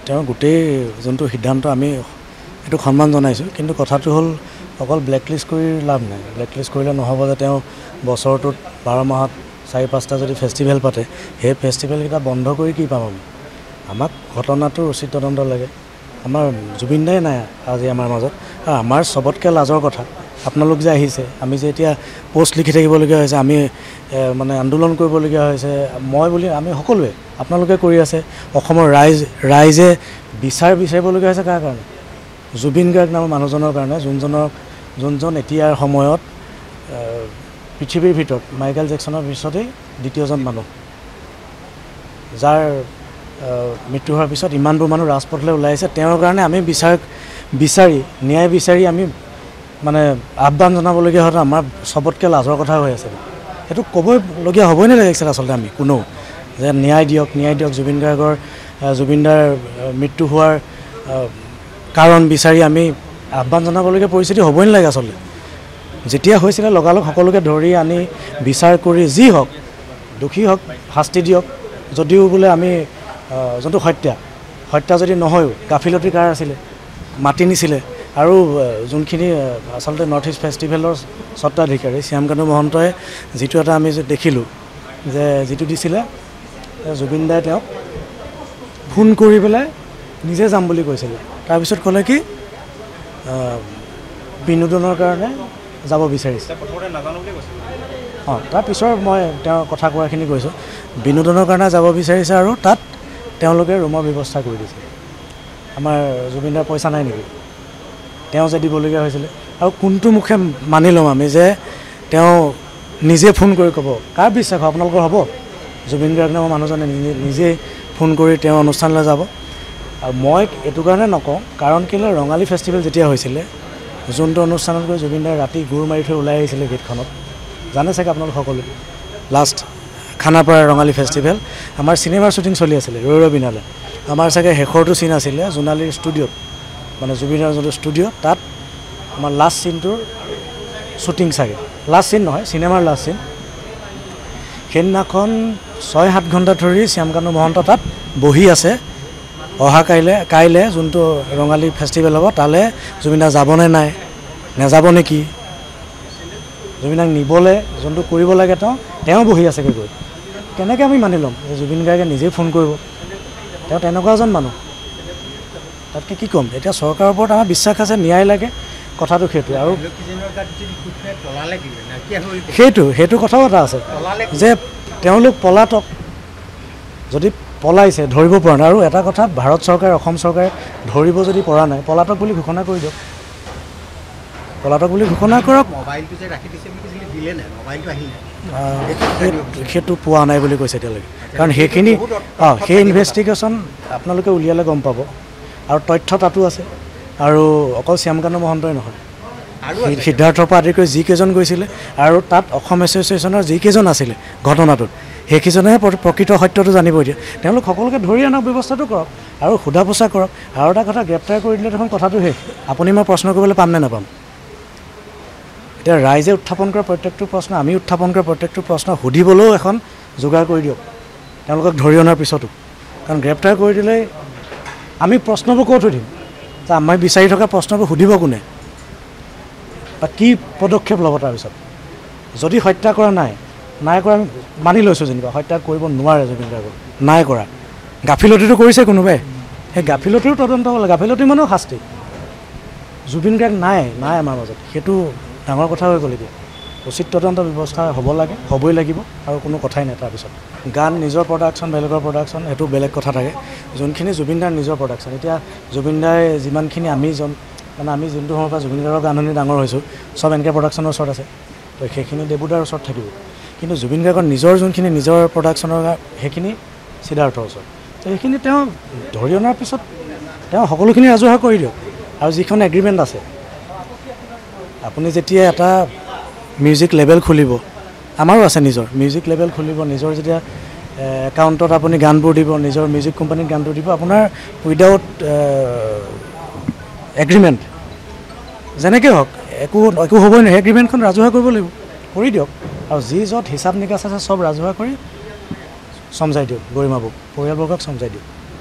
তেওঁ গোটেই যোনটো সিদ্ধান্ত আমি এইটো সন্মান জনাইছোঁ কিন্তু কথাটো হ'ল অকল ব্লেকলিষ্ট কৰি লাভ নাই ব্লেকলিষ্ট কৰিলে নহ'ব যে তেওঁ বছৰটোত 12 মাহত 4-5টা যদি ফেষ্টিভেল পাতে সেই ফেষ্টিভেলকেইটা বন্ধ কৰি কি পাম আমি আমাক ঘটনাটোৰ উচিত তদন্ত লাগে আমাৰ জুবিন দাই নাই আজি আমাৰ মাজত আৰু আমাৰ সবতকৈ লাজৰ কথা আপোনালোক যে আহিছে আমি যে এতিয়া পোষ্ট লিখি থাকিবলগীয়া হৈছে আমি মানে আন্দোলন কৰিবলগীয়া হৈছে মই বুলি আমি সকলোৱে আপোনালোকে কৰি আছে অসমৰ ৰাইজে বিচাৰিবলগীয়া হৈছে কাৰ কাৰণে জুবিন গাৰ্গ নামৰ মানুহজনৰ কাৰণে যোনজন এতিয়াৰ সময়ত পৃথিৱীৰ ভিতৰত মাইকেল জেকসনৰ পিছতেই দ্বিতীয়জন মানুহ যাৰ মৃত্যু হোৱাৰ পিছত ইমানবোৰ মানুহ ৰাজপথলৈ ওলাই আহিছে তেওঁৰ কাৰণে আমি ন্যায় বিচাৰি আমি মানে আহ্বান জনাবলগীয়া হয়তো আমাৰ সবতকৈ লাজৰ কথা হৈ আছে সেইটো ক'বলগীয়া হ'বই নালাগিছিল আচলতে আমি কোনো যে ন্যায় দিয়ক জুবিনদাৰ মৃত্যু হোৱাৰ কাৰণ বিচাৰি আমি আহ্বান জনাবলগীয়া পৰিস্থিতি হ'বই নালাগে আচলতে যেতিয়া হৈছিলে লগালগ সকলোকে ধৰি আনি বিচাৰ কৰি যি হওক দোষী হওক শাস্তি দিয়ক যদিও বোলে আমি যোনটো হত্যা যদি নহয়ও গাফিলতিৰ কাৰ আছিলে মাতি নিছিলে আৰু যোনখিনি আচলতে নৰ্থ ইষ্ট ফেষ্টিভেলৰ স্বত্বাধিকাৰী শ্যামকানু মহন্তই যিটো এটা আমি দেখিলোঁ যে যিটো দিছিলে জুবিন দাই তেওঁক ফোন কৰি পেলাই নিজে যাম বুলি কৈছিলে তাৰপিছত ক'লে কি বিনোদনৰ কাৰণে যাব বিচাৰিছে তাৰপিছৰ মই তেওঁৰ কথা কোৱাখিনি কৈছোঁ বিনোদনৰ কাৰণে যাব বিচাৰিছে আৰু তাত তেওঁলোকে ৰুমৰ ব্যৱস্থা কৰি দিছে আমাৰ জুবিনদাৰ পইচা নাই নেকি তেওঁ যে দিবলগীয়া হৈছিলে আৰু কোনটো মুখে মানি ল'ম আমি যে তেওঁ নিজে ফোন কৰি ক'ব কাৰ বিশ্বাস আপোনালোকৰ হ'ব জুবিন গাৰ্গ নামৰ মানুহজনে নিজে ফোন কৰি তেওঁ অনুষ্ঠানলৈ যাব আৰু মই এইটো কাৰণে নকওঁ কাৰণ কেলৈ ৰঙালী ফেষ্টিভেল যেতিয়া হৈছিলে যোনটো অনুষ্ঠানত গৈ জুবিন দাই ৰাতি গুৰ মাৰি থৈ ওলাই আহিছিলে গেটখনত জানে চাগে আপোনালোক সকলোৱে লাষ্ট খানাপাৰা ৰঙালী ফেষ্টিভেল আমাৰ চিনেমাৰ শ্বুটিং চলি আছিলে ৰৈ বিনালে আমাৰ চাগে শেষৰটো চিন আছিলে জোনালীৰ ষ্টুডিঅ'ত মানে জুবিনৰ যোনটো ষ্টুডিঅ' তাত আমাৰ লাষ্ট চিনটোৰ শ্বুটিং চাগে লাষ্ট চিন নহয় চিনেমাৰ লাষ্ট চিন সেইদিনাখন 6-7 ঘণ্টা ধৰি শ্যামকানু মহন্ত তাত বহি আছে অহা কাইলৈ যোনটো ৰঙালী ফেষ্টিভেল হ'ব তালৈ জুবিনদা যাবনে নাই নেযাব নেকি জুবিনদাক নিবলৈ যোনটো কৰিব লাগে তেওঁ বহি আছেগৈ গৈ কেনেকৈ আমি মানি ল'ম যে জুবিন গাৰ্গে নিজেই ফোন কৰিব তেওঁ তেনেকুৱা এজন মানুহ তাতকৈ কি ক'ম এতিয়া চৰকাৰৰ ওপৰত আমাৰ বিশ্বাস আছে ন্যায় লাগে কথাটো সেইটোৱে আৰু সেইটো কথাও এটা আছে যে তেওঁলোক পলাতক যদি পলাইছে ধৰিব পৰা নাই আৰু এটা কথা ভাৰত চৰকাৰে অসম চৰকাৰে ধৰিব যদি পৰা নাই পলাতক বুলি ঘোষণা কৰি দিয়ক পলাতক বুলি ঘোষণা কৰক সেইটো পোৱা নাই বুলি কৈছে এতিয়ালৈকে কাৰণ সেইখিনি সেই ইনভেষ্টিগেশ্যন আপোনালোকে উলিয়ালে গম পাব আৰু তথ্য তাতো আছে আৰু অকল শ্যামকানু মহন্তই নহয় সিদ্ধাৰ্থৰ পৰা আদি কৰি যিকেইজন গৈছিলে আৰু তাত অসম এছ'চিয়েশ্যনৰ যিকেইজন আছিলে ঘটনাটোত সেইকেইজনেহে প্ৰকৃত সত্যটো জানিব এতিয়া তেওঁলোক সকলোকে ধৰি আনক ব্যৱস্থাটো কৰক আৰু সোধা পোছা কৰক আৰু এটা কথা গ্ৰেপ্তাৰ কৰি দিলে দেখোন কথাটো শেষ আপুনি মই প্ৰশ্ন কৰিবলৈ পাম নে নাপাম এতিয়া ৰাইজে উত্থাপন কৰা প্ৰত্যেকটো প্ৰশ্ন আমি উত্থাপন কৰা প্ৰত্যেকটো প্ৰশ্ন সুধিবলৈও এখন যোগাৰ কৰি দিয়ক তেওঁলোকক ধৰি অনাৰ পিছতো কাৰণ গ্ৰেপ্তাৰ কৰি দিলে আমি প্ৰশ্নবোৰ ক'ত সুধিম যে আমি বিচাৰি থকা প্ৰশ্নবোৰ সুধিব কোনে বা কি পদক্ষেপ ল'ব তাৰপিছত যদি হত্যা কৰা নাই কৰা আমি মানি লৈছোঁ যেনিবা হত্যা কৰিব নোৱাৰে জুবিন গাৰ্গক নাই কৰা গাফিলতিটো কৰিছে কোনোবাই সেই গাফিলতিৰো তদন্ত হ'লে গাফিলতি মানেও শাস্তি জুবিন গাৰ্গ নাই আমাৰ মাজত সেইটো ডাঙৰ কথা হৈ গ'ল এতিয়া উচিত তদন্ত ব্যৱস্থা হ'ব লাগে হ'বই লাগিব আৰু কোনো কথাই নাই তাৰপিছত গান নিজৰ প্ৰডাকশ্যন বেলেগৰ প্ৰডাকশ্যন সেইটো বেলেগ কথা থাকে যোনখিনি জুবিনদাৰ নিজৰ প্ৰডাকশ্যন এতিয়া জুবিনদাই যিমানখিনি আমি যোনটো সময়ৰ পৰা জুবিন গাৰ্গৰ গান শুনি ডাঙৰ হৈছোঁ চব এনেকৈ প্ৰডাকশ্যনৰ ওচৰত আছে তো সেইখিনি দেবুদাৰ ওচৰত থাকিব কিন্তু জুবিন গাৰ্গৰ নিজৰ যোনখিনি নিজৰ প্ৰডাকশ্যনৰ সেইখিনি সিদ্ধাৰ্থৰ ওচৰত তো সেইখিনি তেওঁ ধৰি অনাৰ পিছত তেওঁ সকলোখিনি ৰাজহুৱা কৰি দিয়ক আৰু যিখন এগ্ৰিমেণ্ট আছে আপুনি যেতিয়া এটা মিউজিক লেবেল খুলিব আমাৰো আছে নিজৰ মিউজিক লেবেল খুলিব নিজৰ যেতিয়া একাউণ্টত আপুনি গানবোৰ দিব নিজৰ মিউজিক কোম্পানীত গানটো দিব আপোনাৰ উইদাউট এগ্ৰিমেণ্ট যেনেকৈ হওক একো হ'বই নহয় এগ্ৰিমেণ্টখন ৰাজহুৱা কৰিব লাগিব কৰি দিয়ক আৰু যি য'ত হিচাপ নিকাচ আছে চব ৰাজহুৱা কৰি সমজাই দিয়ক গৰিমাবুক পৰিয়ালবৰ্গক সমজাই দিয়ক